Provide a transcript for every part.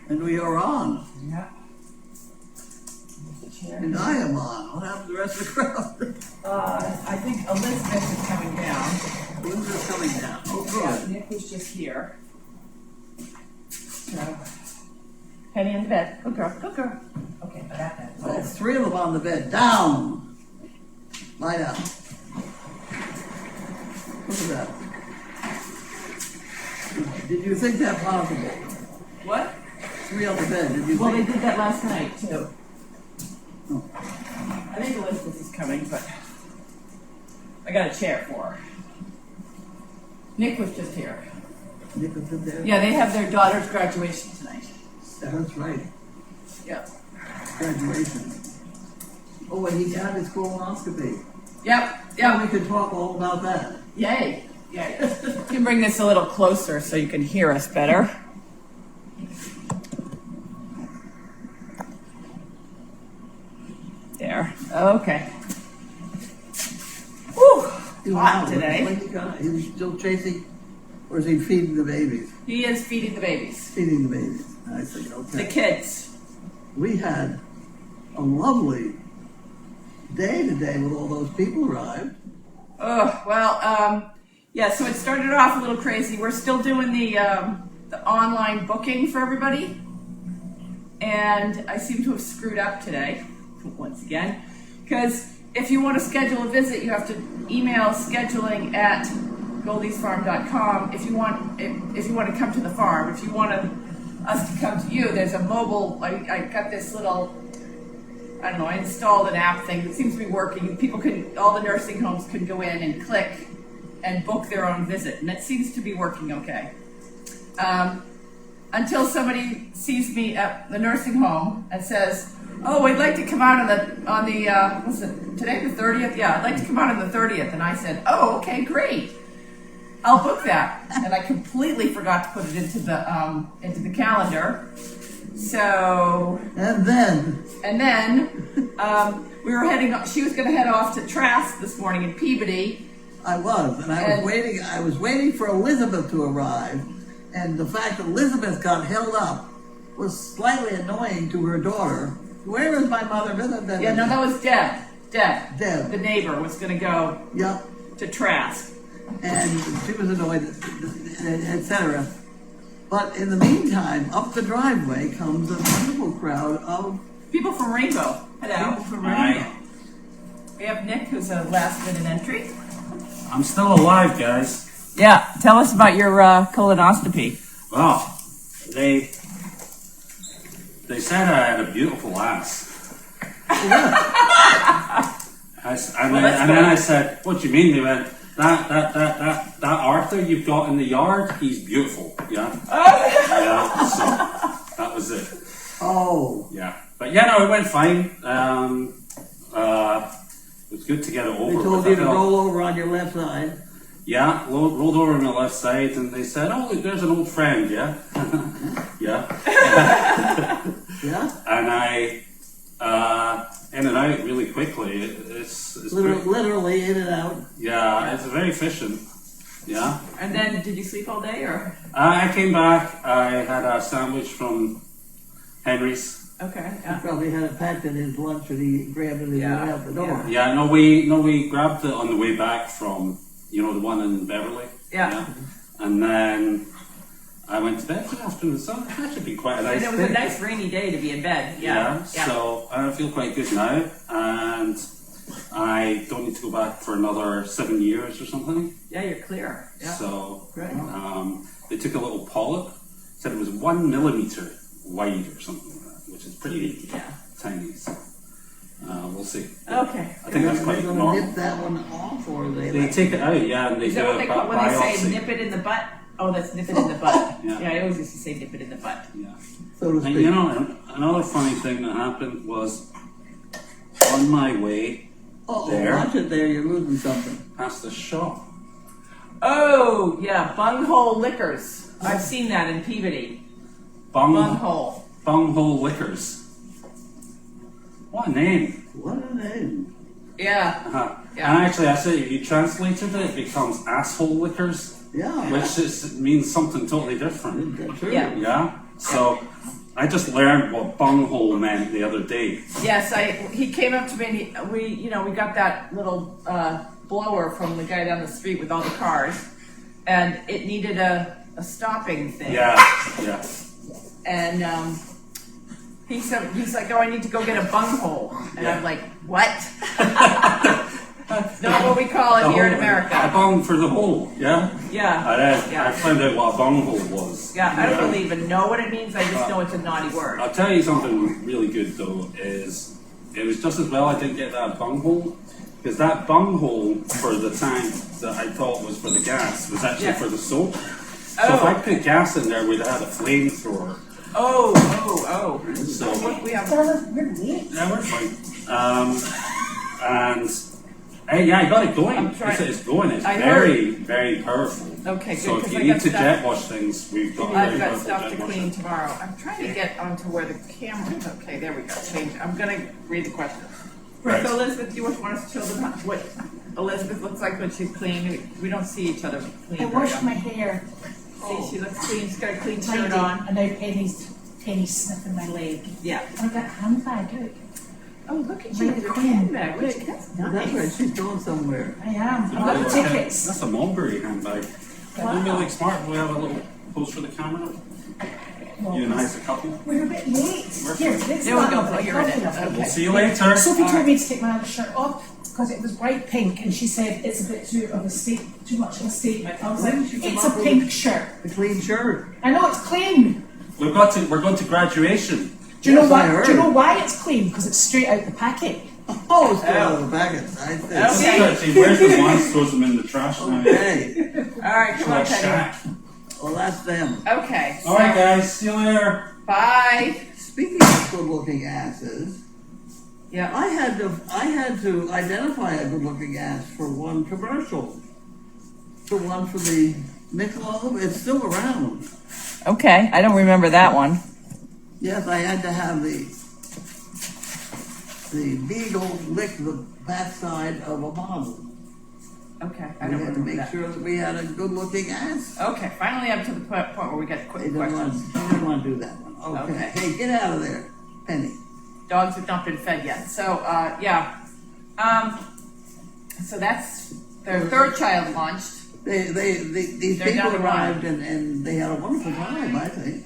And we are on. Yeah. And I am on. What happened to the rest of the crowd? I think Elizabeth is coming down. Elizabeth's coming down. Oh, Yeah, good. Nick was just here. So, Penny in the bed. Good girl, good girl. Okay, I got that. Oh, three of them on the bed. Down. Lie down. Look at that. Did you think that possible? What? Three on the bed. Did you Well, they think? did that last night, too. Oh. I think Elizabeth is coming, but I got a chair for her. Nick was just here. Nick was in there? Yeah, they have their daughter's graduation tonight. Yeah, that's right. Yep. Graduation. Oh, and he got his colonoscopy. Yep, Yeah, yep. we could talk all about that. Yay. Yay. You can bring this a little closer so you can hear us better. There. Okay. Whew. Hot today. He was still chasing, or is he feeding the babies? He is feeding the babies. Feeding the babies. I said, okay. The kids. We had a lovely day today with all those people arrived. Oh, well, yeah, so it started off a little crazy. We're still doing the online booking for everybody. And I seem to have screwed up today, once again, because if you want to schedule a visit, you have to email scheduling@goldiesfarm.com if you want to come to the farm. If you want us to come to you, there's a mobile, I got this little, I don't know, I installed an app thing that seems to be working. People can, all the nursing homes can go in and click and book their own visit, and it seems to be working okay. Until somebody sees me at the nursing home and says, "Oh, we'd like to come out on the what's it, today the 30th? Yeah, I'd like to come out on the 30th." And I said, "Oh, okay, great. I'll book that." And I completely forgot to put it into the calendar. So And then we were heading. She was going to head off to Trask this morning in Peabody. I was waiting for Elizabeth to arrive, and the fact that Elizabeth got held up was slightly annoying to her daughter. Where is my mother? Yeah, no, that was Deb. Deb. The neighbor was going to go to Trask. And she was annoyed, etc. But in the meantime, up the driveway comes a wonderful crowd of people from Rainbow. Hello. people from Rainbow. We have Nick, who's a last-minute entry. I'm still alive, guys. Yeah, tell us about your colonoscopy. Well, they said I had a beautiful ass. And then I said, "What do you mean?" They went, that Arthur you've got in the yard, he's beautiful. Yeah. Yeah. So that was it. Oh. Yeah. But yeah, no, it went fine. It was good to get it over. They told you to roll over on your left side. Yeah, rolled over on my left side, and they said, "Oh, there's an old friend." Yeah. Yeah. Yeah. And I in and out really quickly. It's literally in and out. Yeah, it's very efficient. Yeah. And then, did you sleep all day, or? I came back. I had a sandwich from Henry's. Okay. He probably had it packed in his lunch, and he grabbed it and he went out the door. Yeah. No, we grabbed it on the way back from the one in Beverly. Yeah. And then I went to bed for the afternoon. So that should be quite a nice. And it was a nice rainy day to be in bed. Yeah. So I feel quite good now, and I don't need to go back for another 7 years or something. Yeah, you're clear. Yeah. So great. They took a little polyp, said it was 1 millimeter wide or something like that, which is pretty tiny. So we'll see. Okay. I think that's quite normal. Nip that one off, or they take it out, and they Is do that what a they call when they biopsy. say nip it in the butt? Oh, that's nip it in the butt. Yeah. I always used to say nip it in the butt. Yeah. so to speak. And another funny thing that happened was on my way Watch it there, you're losing something. past the shop. Oh, yeah, Bunghole Liquors. I've seen that in Peabody. Bunghole. Bunghole Liquors. What a name. What a name. Yeah. And actually, I say if you translated it, it becomes asshole liquors. Yeah. Which means something totally different. That's true. Yeah. Yeah? So I just learned what bunghole meant the other day. Yes, he came up to me and we got that little blower from the guy down the street with all the cars, and it needed a stopping thing. Yeah, yeah. And he's like, oh, I need to go get a bunghole. And Yeah. I'm like, what? That's not what we call it here in America. A bung for the hole, yeah? Yeah. I found out what a bunghole was. Yeah, I don't really even know what it means. I just know it's a naughty word. I'll tell you something really good though, is it was just as well I didn't get that bunghole, because that bunghole for the tank that I thought was for the gas was actually for the soap. So if I put gas in there, we'd have had a flamethrower. Oh. So Look, we have... yeah, we're fine. And yeah, I got it going. It's going. It's very, very powerful. Okay, good. So if you need to jet wash things, we've got. I've got stuff to clean tomorrow. I'm trying to get onto where the camera is. Okay, there we go. Change. I'm gonna read the question. Right. So Elizabeth, do you want us to show them what Elizabeth looks like when she's clean? We don't see each other clean. I washed my hair. See, she looks clean. She's got a clean Tidy, shirt on. and now Penny's sniffing my leg. Yeah. And I've got a handbag out. Oh, look at you with your clean. handbag. Look, that's That's right, nice. she's going somewhere. I am. I've got the tickets. That's a mulberry handbag. Don't be like smart. We have a little pose for the camera. You and I as a couple. We're a bit late. Here, let's There we have go. a Oh, you're in it. coffee. Okay. We'll see you later. Sophie told me to take my other shirt off because it was bright pink, and she said it's a bit too much of a statement. I was like, it's a pink shirt. A clean shirt. I know it's clean. We're going to graduation. Do you know Yes, why? I heard. Do you know why it's clean? Because it's straight out the packet. Oh, it's still out of the packet. I think. Okay. She wears the ones, throws them in the trash now. Okay. All right, come on, Like Teddy. Shaq. Well, that's them. Okay. All right, guys. See you later. Bye. Speaking of good-looking asses, Yeah. I had to identify a good-looking ass for one commercial. The one for the Michelob. It's still around. Okay. I don't remember that one. Yes, I had to have the beagle lick the backside of a model. Okay. I We don't had to remember make that. sure that we had a good-looking ass. Okay. Finally, up to the point where we get They quick didn't want, questions. they didn't want to do that one. Okay. Okay. Hey, get out of there, Penny. Dogs have not been fed yet. So, yeah. So that's their third child launched. These They're people down the arrived and they had a wonderful time, I think.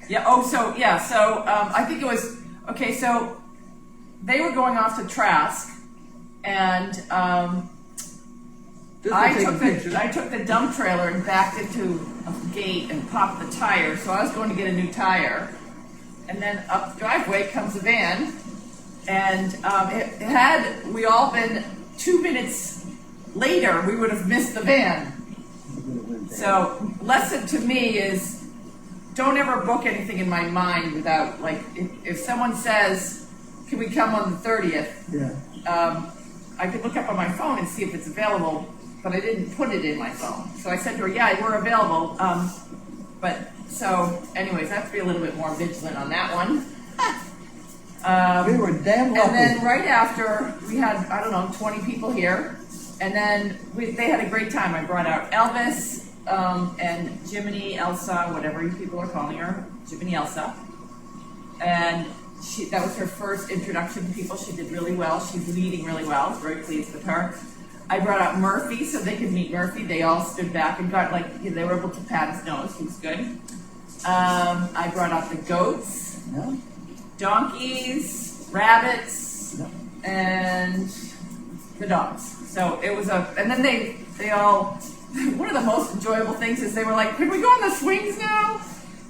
Yeah. Oh, so yeah. So I think it was okay. So they were going off to Trask, and Just to I take a took picture. the dump trailer and backed into a gate and popped the tire. So I was going to get a new tire, and then up the driveway comes a van, and had we all been 2 minutes later, we would have missed the van. So lesson to me is, don't ever book anything in my mind without, like, if someone says, can we come on the 30th? Yeah. I could look up on my phone and see if it's available, but I didn't put it in my phone. So I said to her, yeah, we're available. But so anyways, I have to be a little bit more vigilant on that one. We were damn lucky. And then right after, we had, I don't know, 20 people here. And then they had a great time. I brought out Elvis, and Jiminy Elsa, whatever you people are calling her, Jiminy Elsa. And that was her first introduction to people. She did really well. She's leading really well. I was very pleased with her. I brought out Murphy so they could meet Murphy. They all stood back and got, like, they were able to pat his nose. He was good. I brought out the goats, Yeah. donkeys, rabbits, Yeah. and the dogs. So it was and then they all, one of the most enjoyable things is they were like, could we go on the swings now?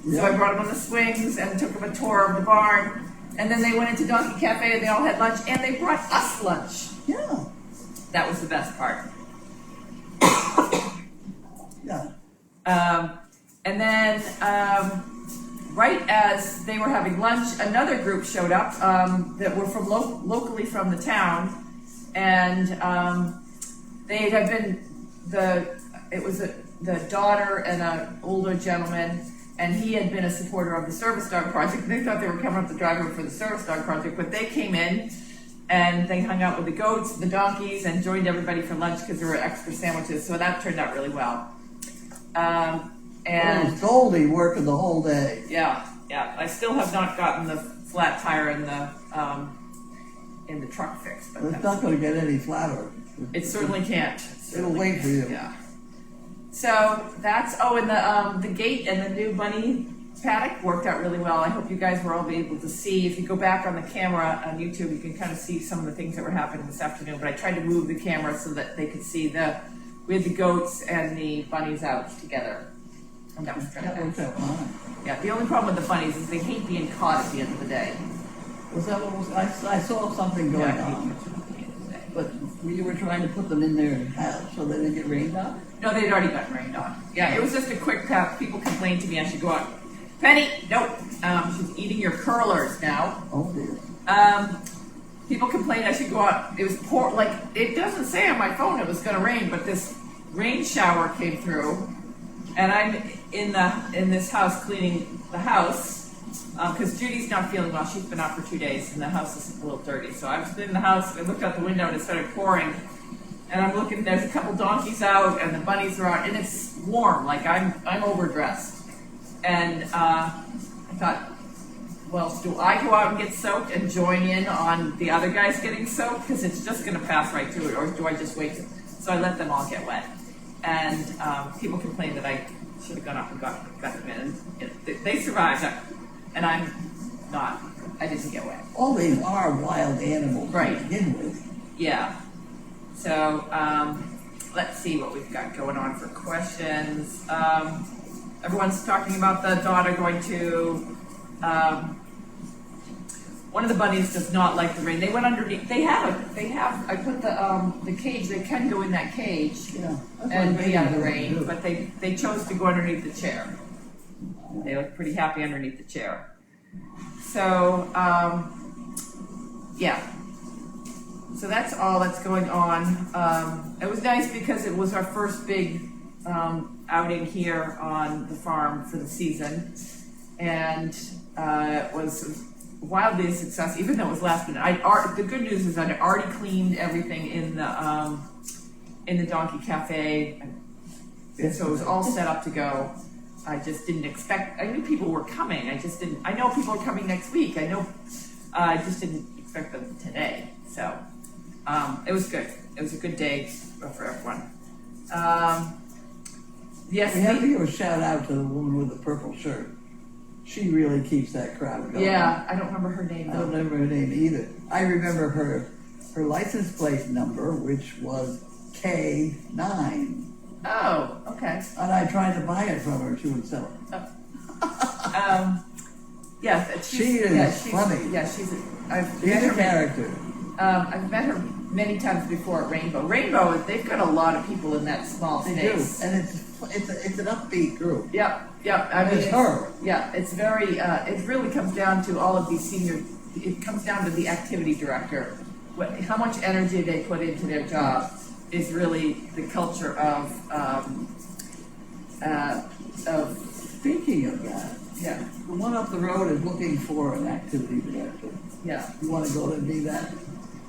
Yeah. So I brought them on the swings and took them a tour of the barn. And then they went into Donkey Cafe and they all had lunch, and they brought us lunch. Yeah. That was the best part. Yeah. And then right as they were having lunch, another group showed up that were from locally from the town, and they had been the daughter and an older gentleman, and he had been a supporter of the Service Dog Project. They thought they were coming up the driveway for the Service Dog Project, but they came in and they hung out with the goats, the donkeys, and joined everybody for lunch because there were extra sandwiches. So that turned out really well. And It was Goldy working the whole day. yeah, I still have not gotten the flat tire in the truck fixed, but It's not gonna get any flatter. it certainly can't. It'll wait for you. Yeah. So that's and the gate and the new bunny paddock worked out really well. I hope you guys were all able to see. If you go back on the camera on YouTube, you can kind of see some of the things that were happening this afternoon. But I tried to move the camera so that they could see we had the goats and the bunnies out together, and that was kind of That worked nice. out fine. Yeah. The only problem with the bunnies is they hate being caught at the end of the day. Was that what was, I saw something going Yeah, on, at the end of the day. but you were trying to put them in their house so they didn't get rained on? No, they'd already gotten rained on. Yeah, it was just a quick path. People complained to me I should go out. Penny, nope. She's eating your curlers now. Oh dear. People complained I should go out. It was it doesn't say on my phone it was going to rain, but this rain shower came through, and I'm in this house cleaning the house because Judy's not feeling well. She's been out for 2 days, and the house is a little dirty. So I was in the house. I looked out the window, and it started pouring. And I'm looking. There's a couple donkeys out, and the bunnies are out, and it's warm. Like I'm overdressed. And I thought, well, do I go out and get soaked and join in on the other guys getting soaked? Because it's just going to pass right through it. Or do I just wait? So I let them all get wet. And people complained that I should have gone up and got them in. And they survived. And I'm not. I didn't get wet. All these are wild animals Right. to begin with. Yeah. So let's see what we've got going on for questions. Everyone's talking about the daughter going to, one of the bunnies does not like the rain. They went underneath, I put the cage, they can go in that cage Yeah. and be out of the Do. rain, but they chose to go underneath the chair. They look pretty happy underneath the chair. So, yeah. So that's all that's going on. It was nice because it was our first big outing here on the farm for the season, and it was wildly a success, even though it was last minute. The good news is I'd already cleaned everything in the Donkey Cafe, and so it was all set up to go. I just didn't expect. I knew people were coming. I know people are coming next week. I just didn't expect them today. So it was good. It was a good day for everyone. Yes. We have to give a shout out to the woman with the purple shirt. She really keeps that crowd going. Yeah, I don't remember her name I though. don't remember her name either. I remember her license plate number, which was K9. Oh, okay. And I tried to buy it from her. She wouldn't sell it. Yes, She is funny. Yeah, she's She's a character. I've met her many times before at Rainbow. Rainbow, they've got a lot of people in that small They do. space. And it's an upbeat group. Yep. I mean, It's her. Yeah, it's very. It really comes down to all of these senior. It comes down to the activity director. How much energy they put into their job is really the culture of. Speaking of that, Yeah. the one up the road is looking for an activity director. Yeah. You want to go and be that?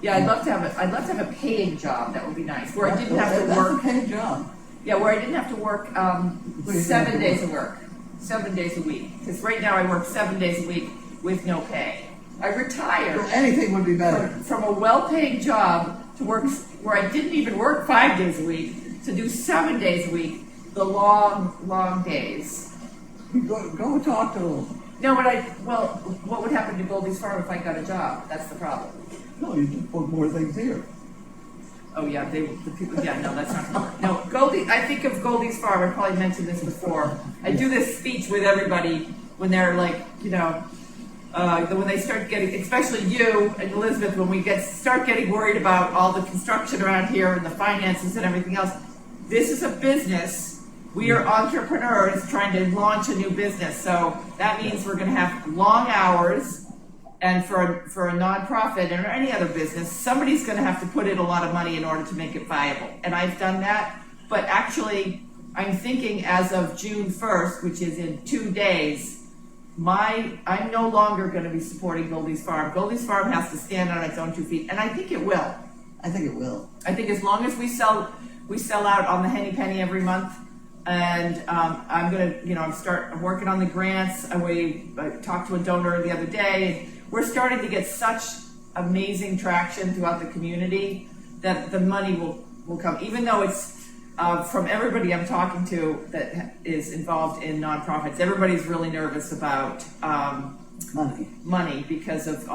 Yeah, I'd love to have a paying job. That would be nice, where I didn't have to That's work. a paid job. Yeah, where I didn't have to work you didn't have 7 to days work. of work, 7 days a week. Because right now I work 7 days a week with no pay. I retired Anything would be better. from a well-paying job to work where I didn't even work 5 days a week to do 7 days a week, the long days. Go talk to them. No, what would happen to Goldy's farm if I got a job? That's the problem. No, you just put more things here. Oh yeah, the people. Yeah, no, that's not gonna work. No, Goldy. I think of Goldy's farm. I probably mentioned this before. I do this speech with everybody when they're like, when they start getting, especially you and Elizabeth, when we start getting worried about all the construction around here and the finances and everything else. This is a business. We are entrepreneurs trying to launch a new business, so that means we're going to have long hours. And for a nonprofit or any other business, somebody's going to have to put in a lot of money in order to make it viable. And I've done that. But actually, I'm thinking as of June 1st, which is in 2 days, I'm no longer going to be supporting Goldy's Farm. Goldy's Farm has to stand on its own 2 feet, and I think it will. I think it will. I think as long as we sell out on the Henny Penny every month, And I'm gonna, I'm working on the grants. I talked to a donor the other day. And we're starting to get such amazing traction throughout the community that the money will come, even though it's from everybody I'm talking to that is involved in nonprofits. Everybody's really nervous about money because of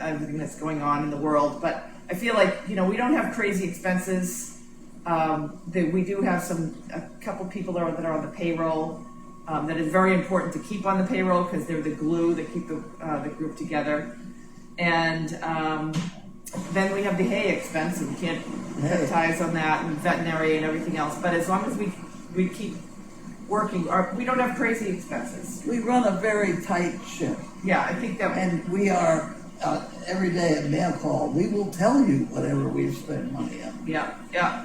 everything that's going on in the world. But I feel like, we don't have crazy expenses. We do have a couple people that are on the payroll that is very important to keep on the payroll because they're the glue that keep the group together. And then we have the hay expense, and we can't cut ties on that, and veterinary and everything else. But as long as we keep working, we don't have crazy expenses. We run a very tight ship. Yeah, I think that. And we are, every day at mail call, we will tell you whatever we've spent money on. Yeah.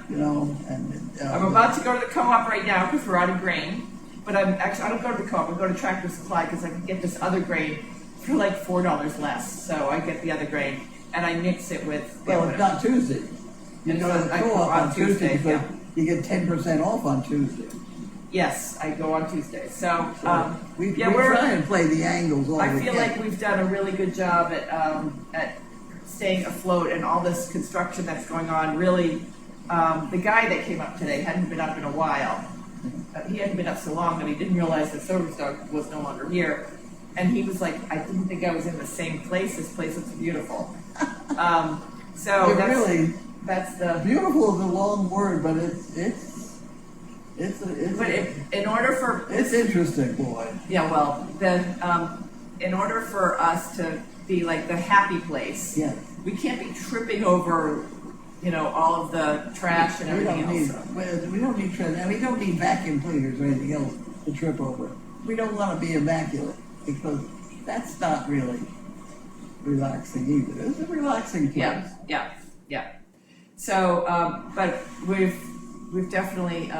I'm about to go to the co-op right now because we're out of grain. But I don't go to the co-op. I go to Tractor Supply because I can get this other grain for like $4 less. So I get the other grain and I mix it with. Well, it's not Tuesday. You go to the co-op on Tuesday because you get 10% off on Tuesday. Yes, I go on Tuesday. So we try and play the angles all I feel weekend. like we've done a really good job at staying afloat and all this construction that's going on. Really, the guy that came up today hadn't been up in a while. He hadn't been up so long that he didn't realize that Sober's dog was no longer here. And he was like, I didn't think I was in the same place. This place looks beautiful. That's the beautiful is a long word, but in order for it's interesting, boy. Yeah, well, in order for us to be like the happy place, we can't be tripping over, all of the trash and everything else. We don't need trash, and we don't need vacuum cleaners or anything else to trip over. We don't want to be immaculate because that's not really relaxing either. It's a relaxing place. Yeah. So, but we've definitely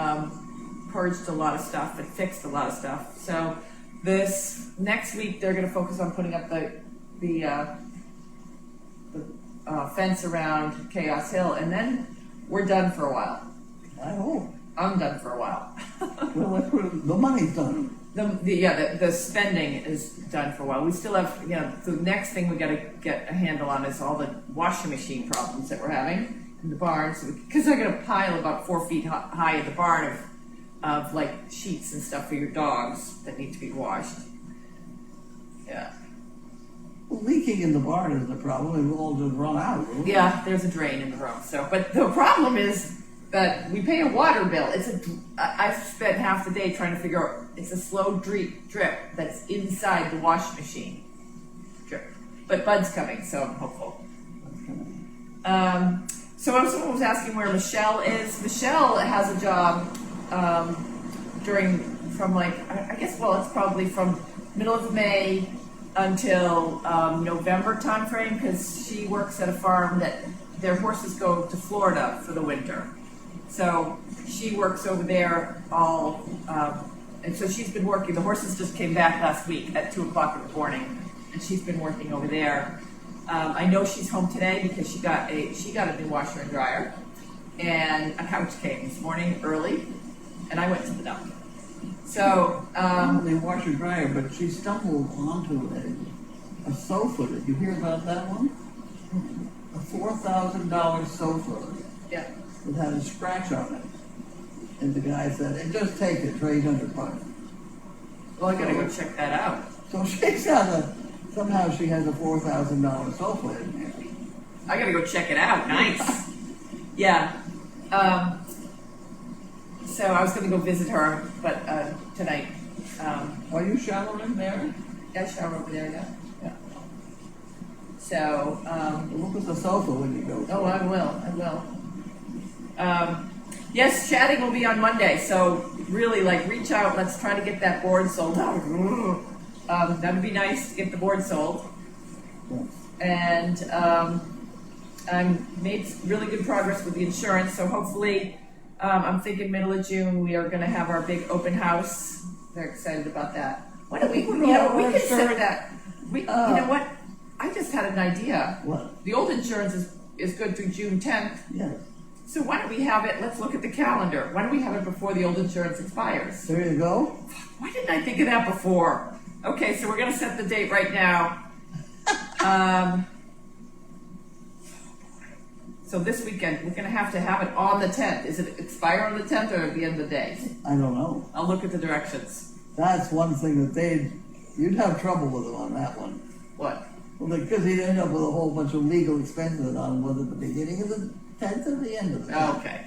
purged a lot of stuff and fixed a lot of stuff. So this next week they're going to focus on putting up the fence around Chaos Hill, and then we're done for a while. I hope. I'm done for a while. Well, the money's done. The spending is done for a while. We still have, the next thing we got to get a handle on is all the washing machine problems that we're having in the barn. Because I got a pile about 4 feet high in the barn of like sheets and stuff for your dogs that need to be washed. Yeah. Well, leaking in the barn is the problem. It will all just run out. Yeah, there's a drain in the room. But the problem is that we pay a water bill. I've spent half the day trying to figure out. It's a slow drip that's inside the washing machine. Drip. But Bud's coming, so I'm hopeful. So someone was asking where Michelle is. Michelle has a job it's probably from middle of May until November timeframe, because she works at a farm that their horses go to Florida for the winter. So she works over there and so she's been working. The horses just came back last week at 2:00 in the morning, and she's been working over there. I know she's home today because she got a new washer and dryer, and a couch came this morning early, and I went to the dump. So they wash and dryer, but she stumbled onto a sofa. Did you hear about that one? A $4,000 sofa. Yeah. It had a scratch on it. And the guy said, just take it, trade $100. Well, I gotta go check that out. So somehow she has a $4,000 sofa in there. I gotta go check it out. Nice. Yeah. So I was gonna go visit her, but tonight. Are you showering there? I shower over there, yeah. So. Look at the sofa when you go. Oh, I will. Yes, chatting will be on Monday, so really, reach out. Let's try to get that board sold. That'd be nice to get the board sold. And I made really good progress with the insurance, so hopefully, I'm thinking middle of June we are going to have our big open house. They're excited about that. Why don't we can set that. You know what? I just had an idea. What? The old insurance is good through June 10th. Yes. So why don't we have it, let's look at the calendar. Why don't we have it before the old insurance expires? There you go. Why didn't I think of that before? Okay, so we're gonna set the date right now. So this weekend, we're gonna have to have it on the 10th. Is it expire on the 10th or at the end of the day? I don't know. I'll look at the directions. That's one thing that you'd have trouble with them on that one. What? Well, because he'd end up with a whole bunch of legal expenses on whether the beginning of the 10th or the end of the 10th. Okay.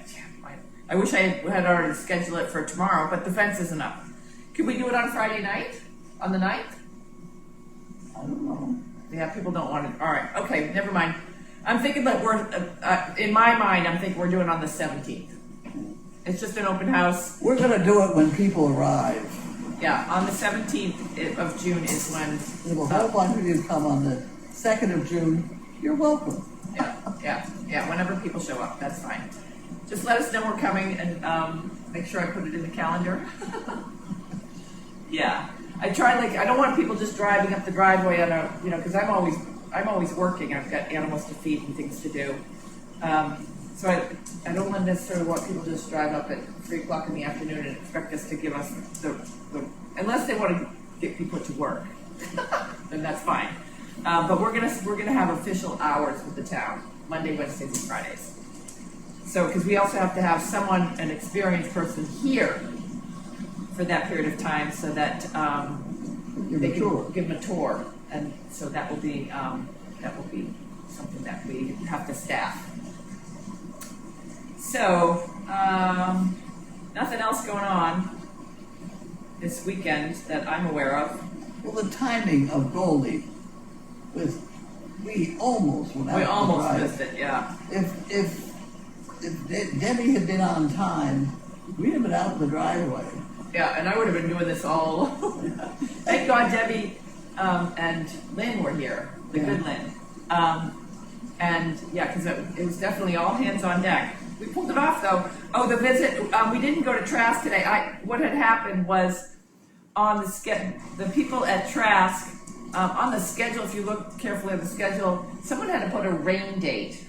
I wish I had already scheduled it for tomorrow, but the fence isn't up. Could we do it on Friday night? On the 9th? I don't know. Yeah, people don't want it. All right. Okay, never mind. I'm thinking that in my mind, I'm thinking we're doing it on the 17th. It's just an open house. We're going to do it when people arrive. Yeah, on the 17th of June is when. If a whole bunch of you come on the 2nd of June, you're welcome. Yeah, whenever people show up, that's fine. Just let us know we're coming and make sure I put it in the calendar. Yeah, I don't want people just driving up the driveway on a, because I'm always working. I've got animals to feed and things to do. So I don't necessarily want people to just drive up at 3 o'clock in the afternoon and expect us to give us the unless they want to get people to work, then that's fine. But we're gonna have official hours with the town, Monday, Wednesdays, and Fridays. So, because we also have to have an experienced person here for that period of time, so that they can give them a tour, and so that will be something that we have to staff. So, nothing else going on this weekend that I'm aware of. Well, the timing of Goldy we almost went out. We almost to missed it, yeah. If Debbie had been on time, we'd have been out in the driveway. Yeah, and I would have been doing this all alone. Thank God Debbie and Lynn were here, the good Lynn. And yeah, because it was definitely all hands on deck. We pulled it off though. Oh, the visit, we didn't go to Trask today. What had happened was on the people at Trask, on the schedule, if you look carefully at the schedule, someone had to put a rain date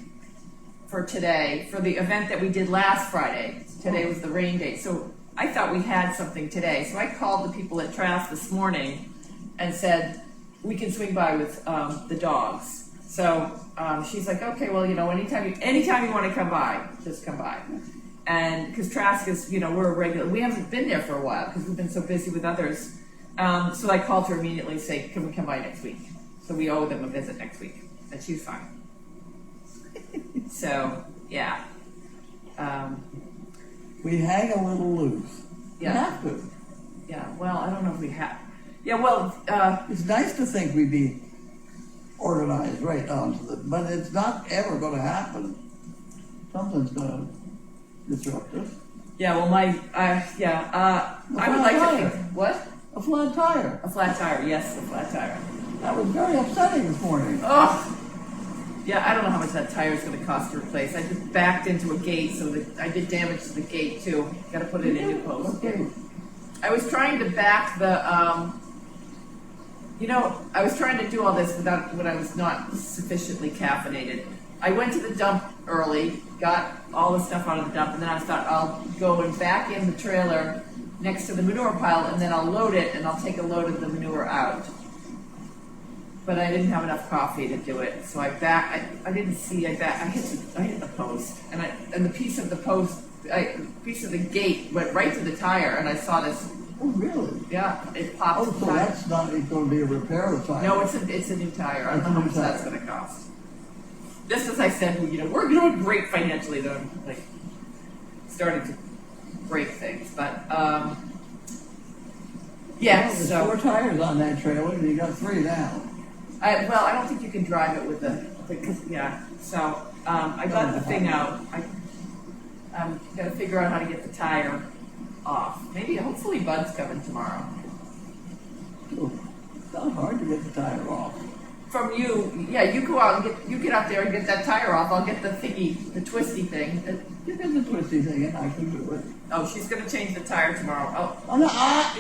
for today, for the event that we did last Friday. Today was the rain date. So I thought we had something today. So I called the people at Trask this morning and said, we can swing by with the dogs. So she's like, okay, well, anytime you want to come by, just come by. And because Trask is, we're a regular, we haven't been there for a while because we've been so busy with others. So I called her immediately and say, can we come by next week? So we owe them a visit next week. And she's fine. So, yeah. We hang a little loose. Yeah. We have to. Yeah, well, I don't know if we have. Yeah, well, it's nice to think we'd be organized right onto but it's not ever going to happen. Something's going to disrupt us. yeah, well, I would like to think, what? A flat tire. A flat tire, yes, a flat tire. That was very upsetting this morning. Oh, yeah, I don't know how much that tire is going to cost to replace. I just backed into a gate, so that I did damage to the gate too. Got to put it in a new post. Okay. I was trying to back the, I was trying to do all this when I was not sufficiently caffeinated. I went to the dump early, got all the stuff out of the dump, and then I thought I'll go and back in the trailer next to the manure pile, and then I'll load it, and I'll take a load of the manure out. But I didn't have enough coffee to do it, so I hit the post, and the piece of the gate went right to the tire, and I saw this. Oh, really? Yeah, it popped. Oh, so that's not going to be a repair of the tire. No, it's a new tire. I don't know how much that's going to cost. Just as I said, we're doing great financially, though. Like, starting to break things, but yeah. Well, there's so 4 tires on that trailer, and you got 3 now. I don't think you can drive it with So I got the thing out. I'm gonna figure out how to get the tire off. Hopefully Bud's coming tomorrow. Ooh, it's not hard to get the tire off. From you, yeah, you go out and get out there and get that tire off. I'll get the thingy, the twisty thing. You get the twisty thing, and I can do it. Oh, she's gonna change the tire tomorrow. Oh, no,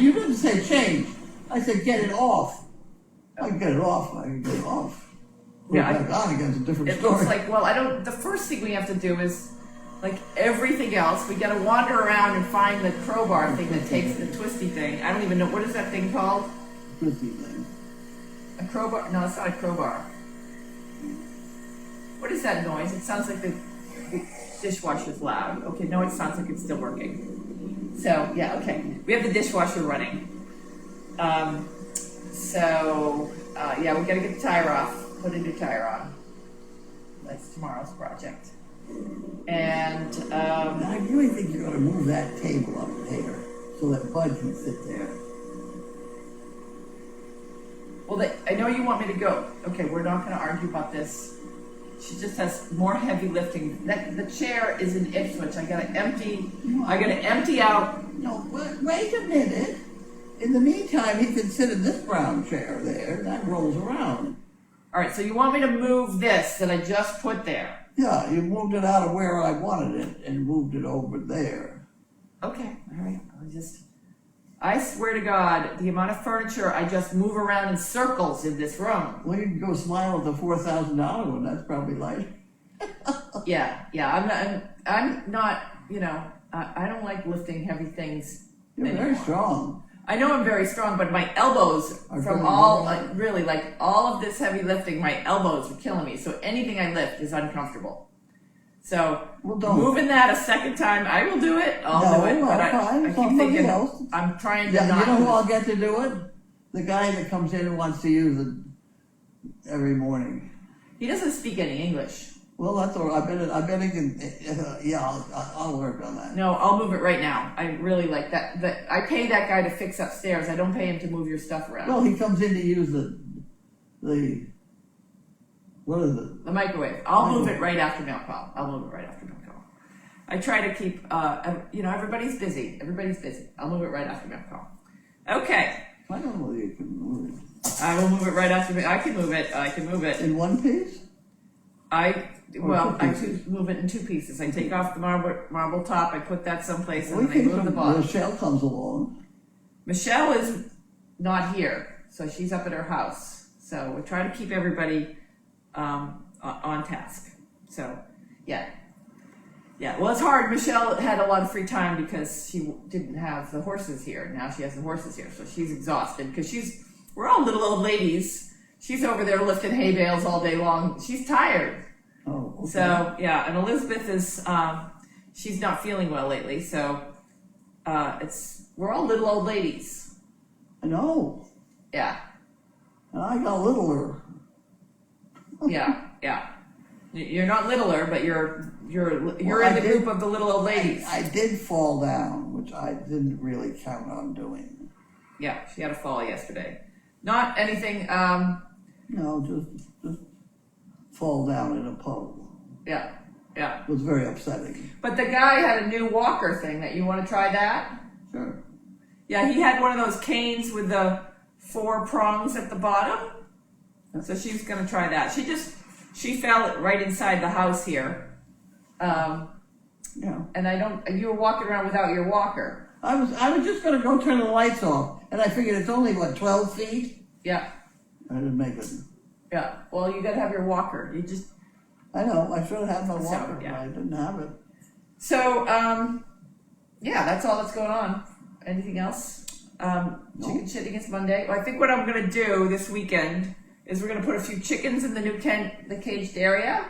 you didn't say change. I said get it off. I can get it off. Put Yeah, it back on again, it's a different It story. looks like, the first thing we have to do is, Like everything else, we gotta wander around and find the crowbar thing that takes the twisty thing. I don't even know, what is that thing called? Twisty thing. A crowbar? No, it's not a crowbar. What is that noise? It sounds like the dishwasher's loud. Okay, no, it sounds like it's still working. So, yeah, okay. We have the dishwasher running. Yeah, we gotta get the tire off, put a new tire on. That's tomorrow's project. And, I really think you're gonna move that table up there so that Bud can sit there. well, I know you want me to go. Okay, we're not gonna argue about this. She just has more heavy lifting. The chair is in Ipswich. I gotta empty out. No, wait a minute. In the meantime, he can sit in this brown chair there. That rolls around. All right, so you want me to move this that I just put there? Yeah, you moved it out of where I wanted it and moved it over there. Okay, all right. I swear to God, the amount of furniture I just move around in circles in this room. Well, you can go smile at the $4,000 one. That's probably light. Yeah. I'm not. You know, I don't like lifting heavy things. You're anymore. very strong. I know I'm very strong, but my elbows Are from very all long. really like all of this heavy lifting, my elbows are killing me. So anything I lift is uncomfortable. So Well, don't. moving that a second time, I will do it. I'll No, do it. But fine. I keep Somebody thinking else. I'm trying to Yeah, not. you know who do I'll this. get to do it? The guy that comes in and wants to use it every morning. He doesn't speak any English. Well, that's all right. I bet he can. I'll work on that. No, I'll move it right now. I really like that. I pay that guy to fix upstairs. I don't pay him to move your stuff around. Well, he comes in to use the what is it? The microwave. I'll move it right after mail call. I'll move it right after mail call. I try to keep, everybody's busy. Everybody's busy. I'll move it right after mail call. Okay. I don't know whether you can move it. I will move it right after. I can move it. I can move it. In one piece? I two move it in two pieces. I take off the marble top. I put that someplace, and We then I think move the bottom. Michelle comes along. Michelle is not here, so she's up at her house. So we try to keep everybody on task. So, yeah. Well, it's hard. Michelle had a lot of free time because she didn't have the horses here. Now she has the horses here, so she's exhausted because we're all little old ladies. She's over there lifting hay bales all day long. She's tired. Oh, okay. So, yeah, and Elizabeth is, she's not feeling well lately, so we're all little old ladies. I know. Yeah. And I got littler. Yeah. You're not littler, but you're Well, in the group of the little old ladies. I did fall down, which I didn't really count on doing. Yeah, she had a fall yesterday. Not anything, No, just fall down in a puddle. yeah. It was very upsetting. But the guy had a new walker thing that you want to try that? Sure. Yeah, he had one of those canes with the 4 prongs at the bottom. So she's going to try that. She fell right inside the house here. Yeah. And you were walking around without your walker. I was just gonna go turn the lights off, and I figured it's only 12 feet. Yeah. I didn't make it. Yeah. Well, you got to have your walker. I know. I should have had my walker, yeah. but I didn't have it. So, yeah, that's all that's going on. Anything else? Chicken shitting is Monday. Well, I think what I'm going to do this weekend is we're going to put a few chickens in the caged area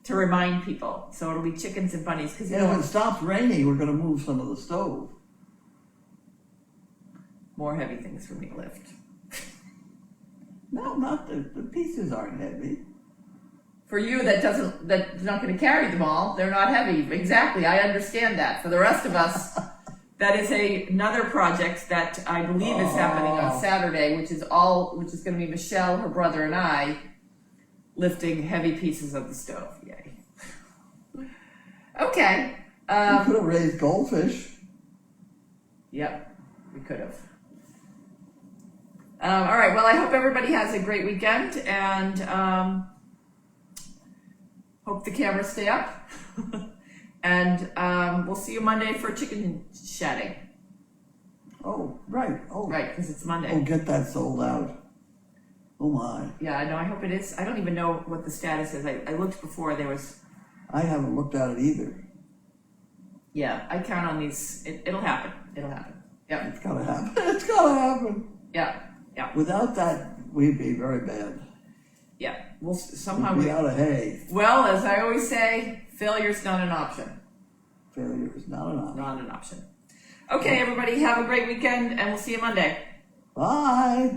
to remind people. So it'll be chickens and bunnies. Because If it stops raining, we're gonna move some of the stove. more heavy things for me to lift. No, not the pieces aren't heavy. For you, that's not going to carry them all. They're not heavy. Exactly. I understand that. For the rest of us, that is another project that I believe is happening on Saturday, which is going to be Michelle, her brother, and I lifting heavy pieces of the stove. Yay. Okay. We could have raised goldfish. Yep, we could have. All right. Well, I hope everybody has a great weekend, and hope the cameras stay up. And we'll see you Monday for chicken shedding. Oh, right. Oh, Right, because it's Monday. Oh, get that sold out. Oh my. Yeah, I know. I hope it is. I don't even know what the status is. I looked before. There was. I haven't looked at it either. Yeah, I count on these. It'll happen. It'll happen. Yeah, It's gotta happen. It's gotta happen. yeah, yeah, Without that, we'd be very bad. yeah. We'll somehow We'd be out of hay. Well, as I always say, failure's not an option. Failure is not an option. Not an option. Okay, everybody, have a great weekend, and we'll see you Monday. Bye.